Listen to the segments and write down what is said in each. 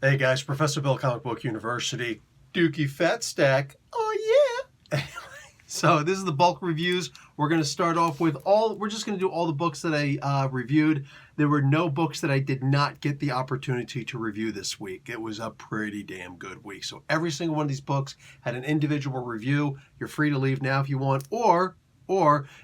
Hey guys, Professor Bill, Comic Book University, dOOKIE-fAT-sTACK. Oh yeah! So this is the bulk reviews. We're going to start off with we're just going to do all the books that I reviewed. There were no books that I did not get the opportunity to review this week. It was a pretty damn good week. So every single one of these books had an individual review. You're free to leave now if you want, or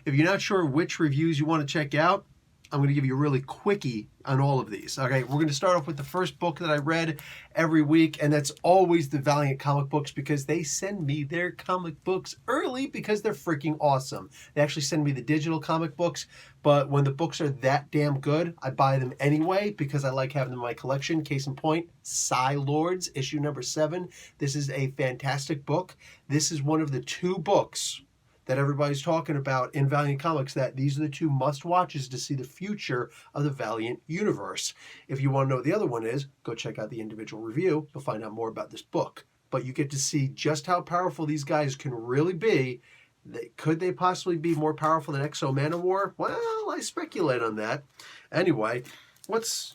if you're not sure which reviews you want to check out, I'm going to give you a really quickie on all of these. Okay, we're going to start off with the first book that I read every week, and that's always the Valiant comic books, because they send me their comic books early because they're freaking awesome. They actually send me the digital comic books, but when the books are that damn good, I buy them anyway because I like having them in my collection. Case in point, Psi-Lords, issue number 7. This is a fantastic book. This is one of the 2 books that everybody's talking about in Valiant Comics, that these are the 2 must-watches to see the future of the Valiant universe. If you want to know what the other one is, go check out the individual review. You'll find out more about this book. But you get to see just how powerful these guys can really be. Could they possibly be more powerful than X-O Manowar? Well, I speculate on that. Anyway, what's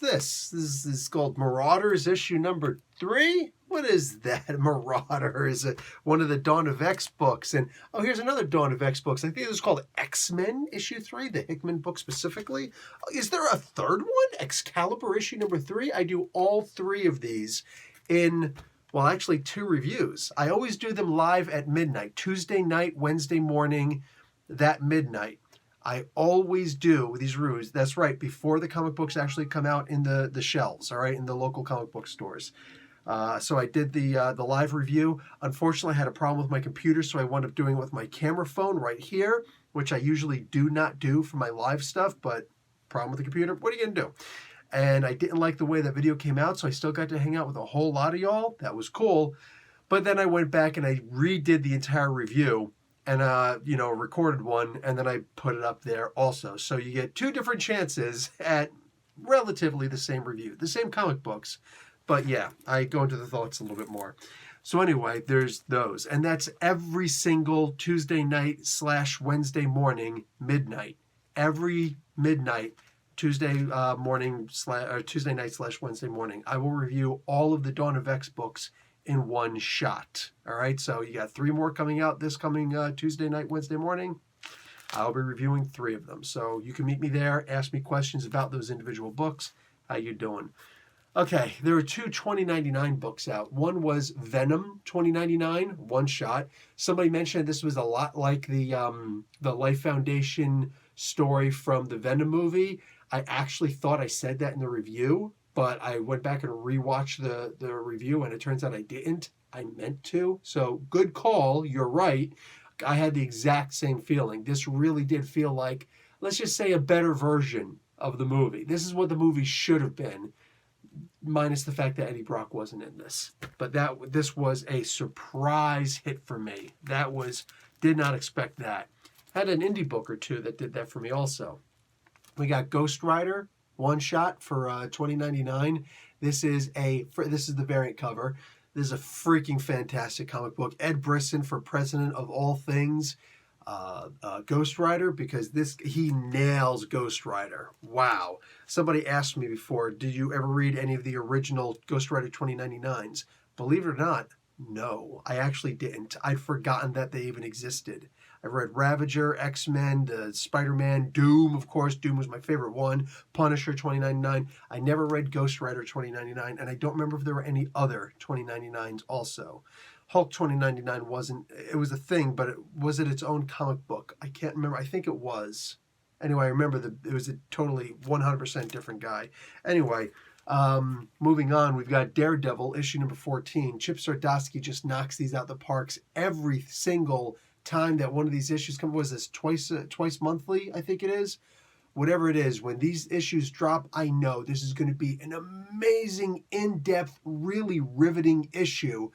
this? This is called Marauders, issue number 3. What is that? Marauder is one of the Dawn of X books. And, oh, here's another Dawn of X books. I think it was called X-Men, issue 3, the Hickman book specifically. Is there a third one? Excalibur, issue number 3? I do all 3 of these in, well, actually 2 reviews. I always do them live at midnight, Tuesday night, Wednesday morning, that midnight. I always do these reviews. That's right, before the comic books actually come out in the shelves, all right, in the local comic book stores. So I did the live review. Unfortunately, I had a problem with my computer, so I wound up doing it with my camera phone right here, which I usually do not do for my live stuff, but problem with the computer, what are you going to do? And I didn't like the way that video came out, so I still got to hang out with a whole lot of y'all. That was cool. But then I went back and I redid the entire review and, recorded one, and then I put it up there also. So you get 2 different chances at relatively the same review, the same comic books. But yeah, I go into the thoughts a little bit more. So anyway, there's those. And that's every single Tuesday night / Wednesday morning, midnight. Every midnight, Tuesday morning or Tuesday night / Wednesday morning, I will review all of the Dawn of X books in one shot. All right, so you got 3 more coming out this coming Tuesday night, Wednesday morning. I'll be reviewing 3 of them. So you can meet me there, ask me questions about those individual books. How you doing? Okay, there were 2 2099 books out. One was Venom 2099, one shot. Somebody mentioned this was a lot like the Life Foundation story from the Venom movie. I actually thought I said that in the review, but I went back and rewatched the review, and it turns out I didn't. I meant to. So good call. You're right. I had the exact same feeling. This really did feel like, let's just say, a better version of the movie. This is what the movie should have been, minus the fact that Eddie Brock wasn't in this. But this was a surprise hit for me. Did not expect that. Had an indie book or 2 that did that for me also. We got Ghost Rider, one shot for $20.99. This is the variant cover. This is a freaking fantastic comic book. Ed Brisson for president of all things. Ghost Rider, because he nails Ghost Rider. Wow. Somebody asked me before, did you ever read any of the original Ghost Rider 2099s? Believe it or not, no, I actually didn't. I'd forgotten that they even existed. I read Ravager, X-Men, the SpiderMan, Doom, of course. Doom was my favorite one. Punisher 2099. I never read Ghost Rider 2099, and I don't remember if there were any other 2099s also. Hulk 2099 it was a thing, but was it its own comic book? I can't remember. I think it was. Anyway, I remember it was a totally 100% different guy. Anyway, moving on, we've got Daredevil, issue number 14. Chip Zdarsky just knocks these out the parks every single time that one of these issues comes. Was this twice monthly, I think it is? Whatever it is, when these issues drop, I know this is going to be an amazing, in-depth, really riveting issue.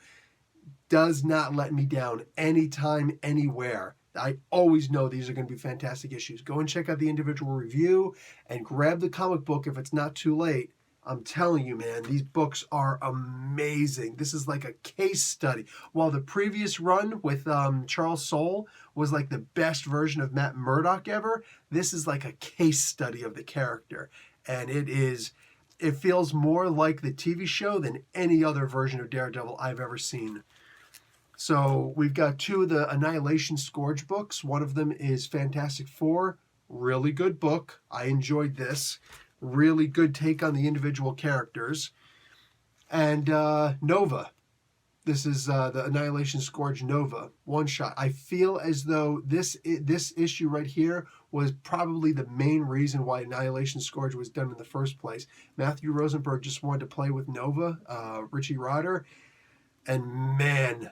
Does not let me down anytime, anywhere. I always know these are going to be fantastic issues. Go and check out the individual review and grab the comic book if it's not too late. I'm telling you, man, these books are amazing. This is like a case study. While the previous run with Charles Soule was like the best version of Matt Murdock ever, this is like a case study of the character. And it is It feels more like the TV show than any other version of Daredevil I've ever seen. So we've got 2 of the Annihilation Scourge books. One of them is Fantastic Four. Really good book. I enjoyed this. Really good take on the individual characters. And Nova. This is the Annihilation Scourge Nova one-shot. I feel as though this issue right here was probably the main reason why Annihilation Scourge was done in the first place. Matthew Rosenberg just wanted to play with Nova, Richie Rider. And man,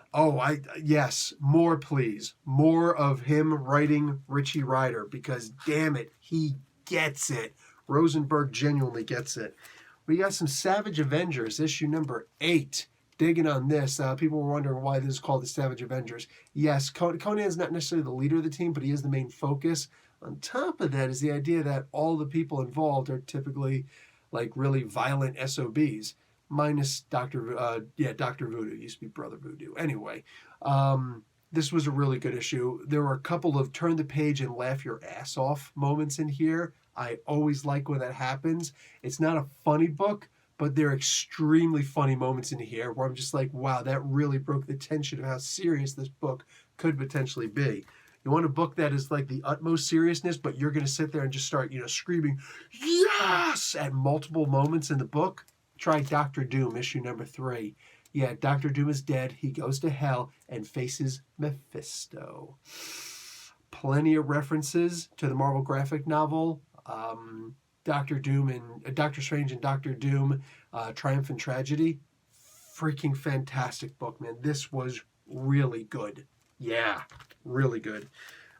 yes, more please. More of him writing Richie Rider, because damn it, he gets it. Rosenberg genuinely gets it. We got some Savage Avengers, issue number 8. Digging on this, people were wondering why this is called the Savage Avengers. Yes, Conan's not necessarily the leader of the team, but he is the main focus. On top of that is the idea that all the people involved are typically like really violent SOBs. Minus Dr. Voodoo. Used to be Brother Voodoo. Anyway, this was a really good issue. There were a couple of turn the page and laugh your ass off moments in here. I always like when that happens. It's not a funny book, but there are extremely funny moments in here where I'm just like, wow, that really broke the tension of how serious this book could potentially be. You want a book that is like the utmost seriousness, but you're going to sit there and just start, screaming, yes, at multiple moments in the book? Try Doctor Doom, issue number 3. Yeah, Doctor Doom is dead. He goes to hell and faces Mephisto. Plenty of references to the Marvel graphic novel, Doctor Doom and Doctor Strange and Doctor Doom, Triumph and Tragedy. Freaking fantastic book, man. This was really good. Yeah, really good.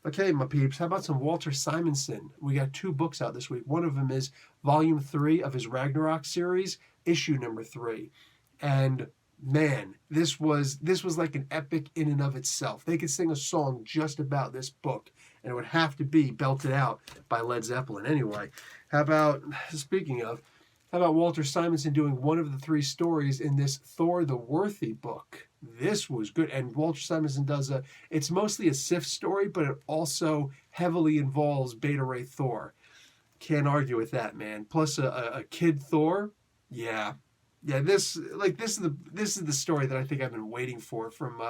Okay, my peeps, how about some Walter Simonson? We got 2 books out this week. One of them is Volume 3 of his Ragnarök series, issue number 3. And man, this was like an epic in and of itself. They could sing a song just about this book, and it would have to be belted out by Led Zeppelin. Anyway, speaking of, how about Walter Simonson doing one of the 3 stories in this Thor the Worthy book? This was good. And Walter Simonson does it's mostly a Sif story, but it also heavily involves Beta Ray Thor. Can't argue with that, man. Plus a kid Thor. Yeah. This is the story that I think I've been waiting for from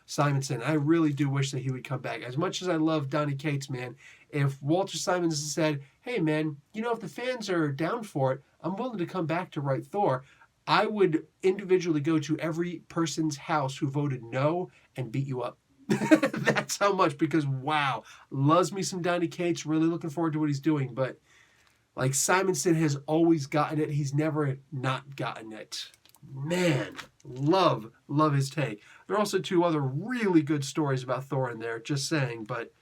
Simonson. I really do wish that he would come back. As much as I love Donny Cates, man, if Walter Simonson said, hey, man, if the fans are down for it, I'm willing to come back to write Thor, I would individually go to every person's house who voted no and beat you up. That's how much, because, wow, loves me some Donny Cates, really looking forward to what he's doing, but like Simonson has always gotten it. He's never not gotten it. Man, love his take. There are also 2 other really good stories about Thor in there, just saying, but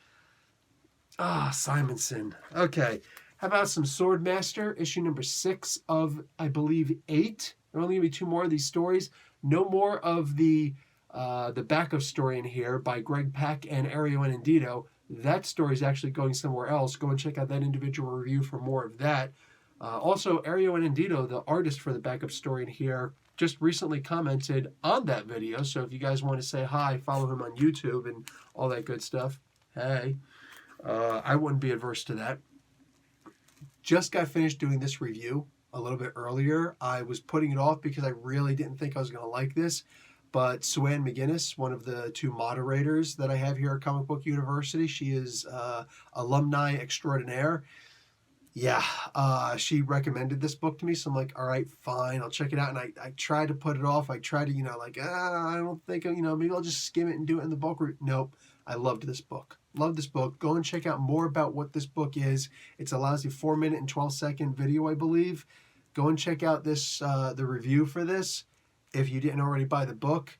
Simonson. Okay, how about some Swordmaster, issue number 6 of, I believe, 8. There are only going to be 2 more of these stories. No more of the backup story in here by Greg Pak and Ario Anindito. That story is actually going somewhere else. Go and check out that individual review for more of that. Also, Ario Anindito, the artist for the backup story in here, just recently commented on that video. So if you guys want to say hi, follow him on YouTube and all that good stuff, hey, I wouldn't be adverse to that. Just got finished doing this review a little bit earlier. I was putting it off because I really didn't think I was going to like this. But Suann McGinnis, one of the 2 moderators that I have here at Comic Book University, she is alumni extraordinaire. Yeah, she recommended this book to me, so I'm like, all right, fine, I'll check it out. And I tried to put it off. I tried to, I don't think, maybe I'll just skim it and do it in the bulk route. Nope, I loved this book. Love this book. Go and check out more about what this book is. It's a lousy 4-minute and 12-second video, I believe. Go and check out this the review for this if you didn't already buy the book,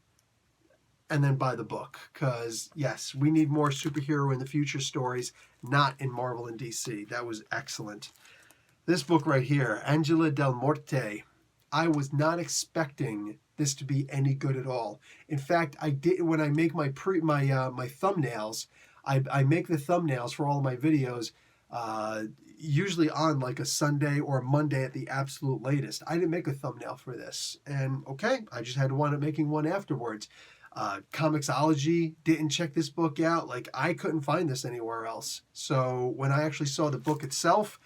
and then buy the book. Because, yes, we need more superhero in the future stories, not in Marvel and DC. That was excellent. This book right here, Angela del Morte. I was not expecting this to be any good at all. In fact, I did when I make my thumbnails, I make the thumbnails for all of my videos usually on like a Sunday or a Monday at the absolute latest. I didn't make a thumbnail for this. And okay, I just had to wind up making one afterwards. Comixology didn't check this book out. Like, I couldn't find this anywhere else. So when I actually saw the book itself,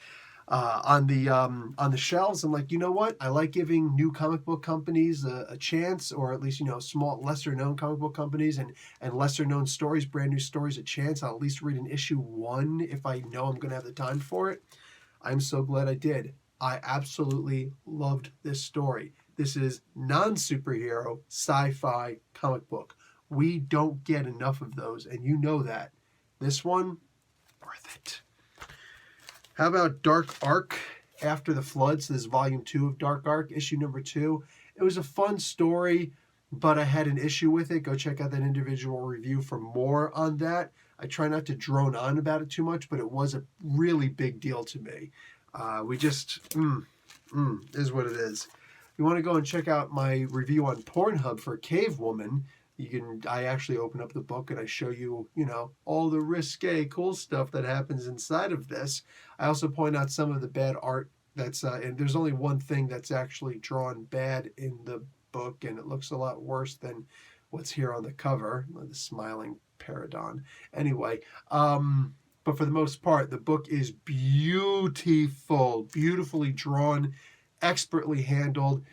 on the shelves. I'm like, you know what? I like giving new comic book companies a chance, or at least, you know, small, lesser known comic book companies and lesser known stories, brand new stories, a chance. I'll at least read an issue 1 if I know I'm going to have the time for it. I'm so glad I did. I absolutely loved this story. This is non-superhero sci-fi comic book. We don't get enough of those, and you know that. This one, worth it. How about Dark Ark After the Flood? So this is volume 2 of Dark Ark, issue number 2. It was a fun story, but I had an issue with it. Go check out that individual review for more on that. I try not to drone on about it too much, but it was a really big deal to me. We just, is what it is. If you want to go and check out my review on Pornhub for Cave Woman, I actually open up the book and I show you, you know, all the risque, cool stuff that happens inside of this. I also point out some of the bad art that's, and there's only one thing that's actually drawn bad in the book, and it looks a lot worse than what's here on the cover, the smiling Paradon. Anyway, but for the most part, the book is beautiful, beautifully drawn, expertly handled.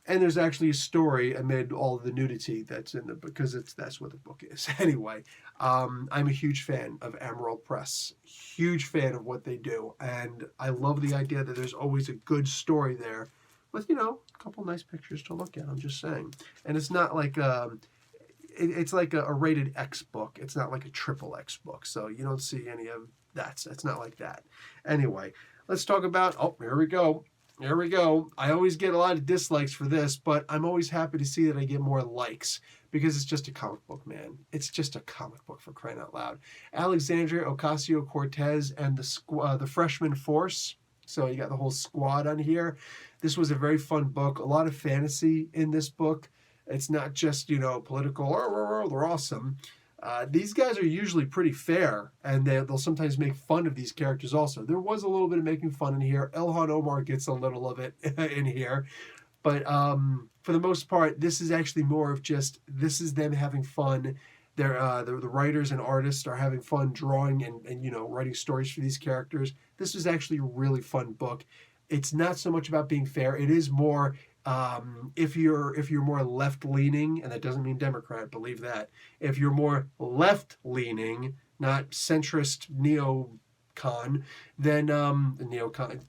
And there's actually a story amid all of the nudity that's in the book, because that's what the book is. Anyway, I'm a huge fan of Emerald Press. Huge fan of what they do. And I love the idea that there's always a good story there with, you know, a couple nice pictures to look at, I'm just saying. And it's not like, it's like a rated X book. It's not like a triple X book. So you don't see any of that. It's not like that. Anyway, let's talk about, oh, here we go. There we go. I always get a lot of dislikes for this, but I'm always happy to see that I get more likes, because it's just a comic book, man. It's just a comic book, for crying out loud. Alexandria, Ocasio-Cortez, and the Freshman Force. So you got the whole squad on here. This was a very fun book. A lot of fantasy in this book. It's not just, you know, political, they're awesome. These guys are usually pretty fair, and they'll sometimes make fun of these characters also. There was a little bit of making fun in here. Ilhan Omar gets a little of it in here. But for the most part, this is actually more of just, this is them having fun. The writers and artists are having fun drawing and you know, writing stories for these characters. This is actually a really fun book. It's not so much about being fair. It is more... if you're more left-leaning, and that doesn't mean Democrat, believe that. If you're more left-leaning, not centrist neocon, then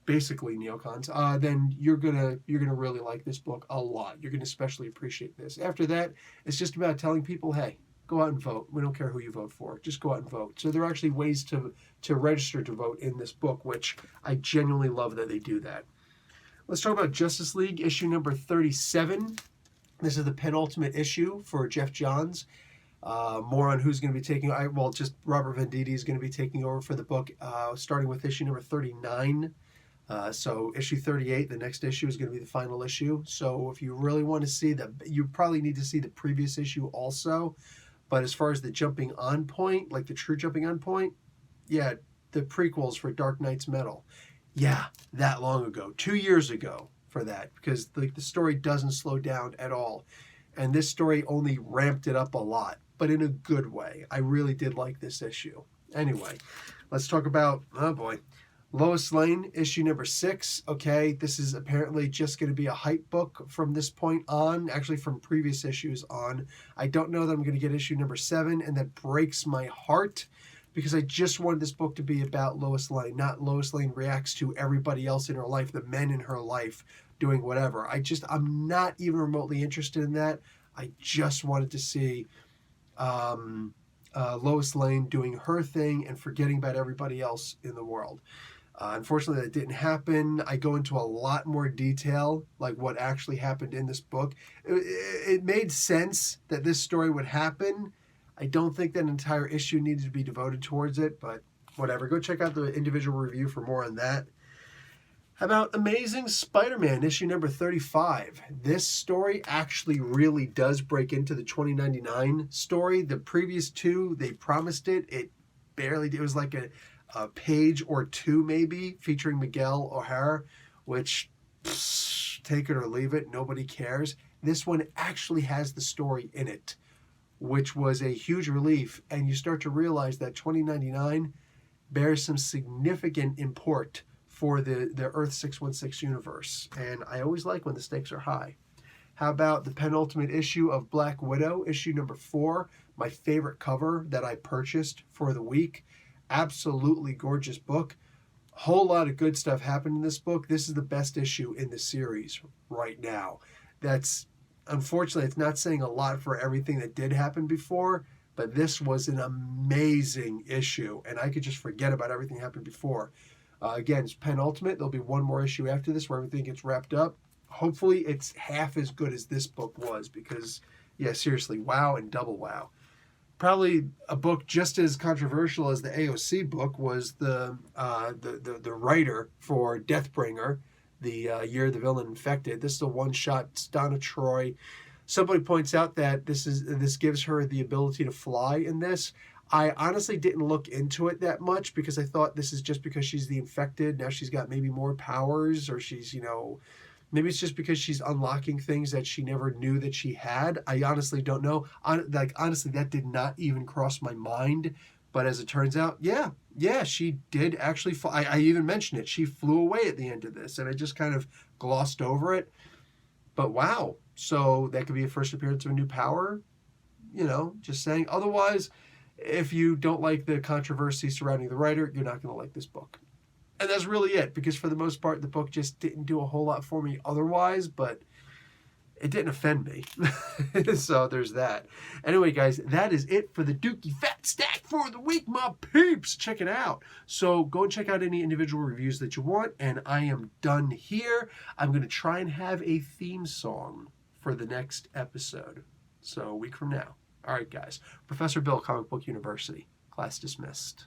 basically neocons, then you're gonna really like this book a lot. You're gonna especially appreciate this. After that, it's just about telling people, hey, go out and vote. We don't care who you vote for. Just go out and vote. So there are actually ways to register to vote in this book, which I genuinely love that they do that. Let's talk about Justice League, issue number 37. This is the penultimate issue for Jeff Johns. More on who's going to be taking... just Robert Venditti is going to be taking over for the book, starting with issue number 39. So issue 38, the next issue, is going to be the final issue. So if you really want to see you probably need to see the previous issue also. But as far as the jumping on point, like the true jumping on point, yeah, the prequels for Dark Knight's Metal. Yeah, that long ago, 2 years ago for that, because the story doesn't slow down at all. And this story only ramped it up a lot, but in a good way. I really did like this issue. Anyway, let's talk about, oh boy, Lois Lane, issue number 6. Okay, this is apparently just going to be a hype book from this point on, actually from previous issues on. I don't know that I'm going to get issue number 7, and that breaks my heart, because I just wanted this book to be about Lois Lane, not Lois Lane reacts to everybody else in her life, the men in her life doing whatever. I'm not even remotely interested in that. I just wanted to see Lois Lane doing her thing and forgetting about everybody else in the world. Unfortunately, that didn't happen. I go into a lot more detail, like what actually happened in this book. It made sense that this story would happen. I don't think that an entire issue needed to be devoted towards it, but whatever. Go check out the individual review for more on that. How about Amazing Spider-Man, issue number 35? This story actually really does break into the 2099 story. The previous two, they promised it. It barely did. It was like a page or two maybe featuring Miguel O'Hara, which, take it or leave it, nobody cares. This one actually has the story in it, which was a huge relief, and you start to realize that 2099 bears some significant import for the Earth 616 universe, and I always like when the stakes are high. How about the penultimate issue of Black Widow, issue number 4, my favorite cover that I purchased for the week. Absolutely gorgeous book. Whole lot of good stuff happened in this book. This is the best issue in the series right now. That's, unfortunately, it's not saying a lot for everything that did happen before, but this was an amazing issue, and I could just forget about everything that happened before. Again, it's penultimate. There'll be one more issue after this where everything gets wrapped up. Hopefully, it's half as good as this book was because, yeah, seriously, wow and double wow. Probably a book just as controversial as the AOC book was the writer for Deathbringer, the Year the Villain Infected. This is a one-shot. It's Donna Troy. Somebody points out that this gives her the ability to fly in this. I honestly didn't look into it that much because I thought this is just because she's the infected. Now she's got maybe more powers, or she's, maybe it's just because she's unlocking things that she never knew that she had. I honestly don't know. Honestly, that did not even cross my mind. But as it turns out, yeah, she did actually fly. I even mentioned it. She flew away at the end of this, and I just kind of glossed over it. But wow. So that could be a first appearance of a new power. Just saying. Otherwise, if you don't like the controversy surrounding the writer, you're not going to like this book. And that's really it, because for the most part, the book just didn't do a whole lot for me otherwise, but it didn't offend me. So there's that. Anyway, guys, that is it for the Dookie-Fat-Stack for the week, my peeps. Check it out. So go and check out any individual reviews that you want, and I am done here. I'm going to try and have a theme song for the next episode. So a week from now. All right, guys. Professor Bill, Comic Book University. Class dismissed.